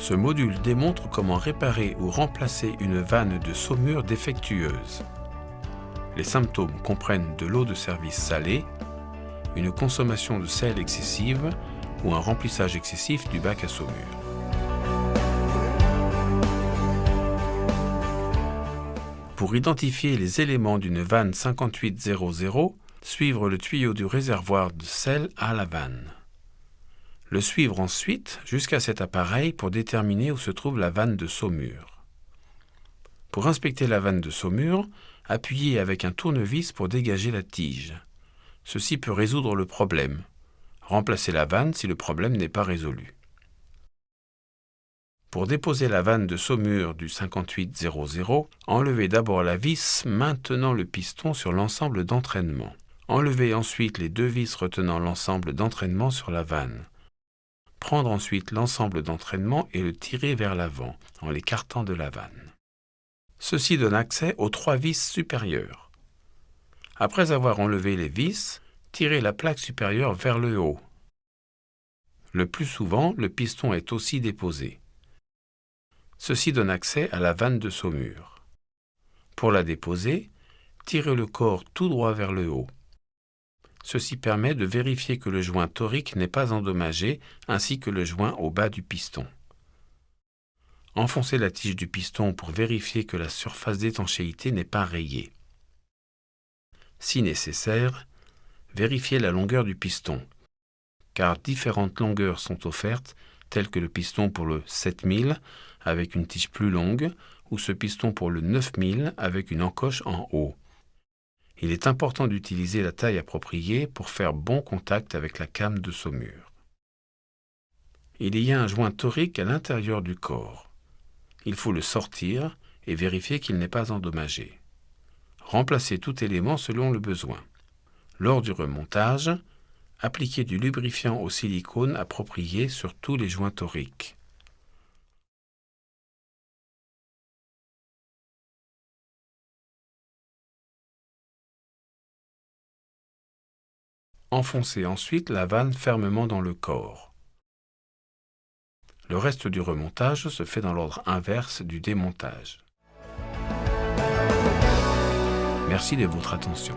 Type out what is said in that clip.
Ce module démontre comment réparer ou remplacer une vanne de saumure défectueuse. Les symptômes comprennent de l'eau de service salée, une consommation de sel excessive ou un remplissage excessif du bac à saumure. Pour identifier les éléments d'une vanne 5800, suivre le tuyau du réservoir de sel à la vanne. Le suivre ensuite jusqu'à cet appareil pour déterminer où se trouve la vanne de saumure. Pour inspecter la vanne de saumure, appuyez avec un tournevis pour dégager la tige. Ceci peut résoudre le problème. Remplacez la vanne si le problème n'est pas résolu. Pour déposer la vanne de saumure du 5800, enlevez d'abord la vis maintenant le piston sur l'ensemble d'entraînement. Enlevez ensuite les deux vis retenant l'ensemble d'entraînement sur la vanne. Prendre ensuite l'ensemble d'entraînement et le tirer vers l'avant, en l'écartant de la vanne. Ceci donne accès aux trois vis supérieures. Après avoir enlevé les vis, tirez la plaque supérieure vers le haut. Le plus souvent, le piston est aussi déposé. Ceci donne accès à la vanne de saumure. Pour la déposer, tirez le corps tout droit vers le haut. Ceci permet de vérifier que le joint torique n'est pas endommagé, ainsi que le joint au bas du piston. Enfoncez la tige du piston pour vérifier que la surface d'étanchéité n'est pas rayée. Si nécessaire, vérifiez la longueur du piston, car différentes longueurs sont offertes, telles que le piston pour le 7000 avec une tige plus longue ou ce piston pour le 9000 avec une encoche en haut. Il est important d'utiliser la taille appropriée pour faire bon contact avec la came de saumure. Il y a un joint torique à l'intérieur du corps. Il faut le sortir et vérifier qu'il n'est pas endommagé. Remplacez tout élément selon le besoin. Lors du remontage, appliquez du lubrifiant au silicone approprié sur tous les joints toriques. Enfoncez ensuite la vanne fermement dans le corps. Le reste du remontage se fait dans l'ordre inverse du démontage. Merci de votre attention.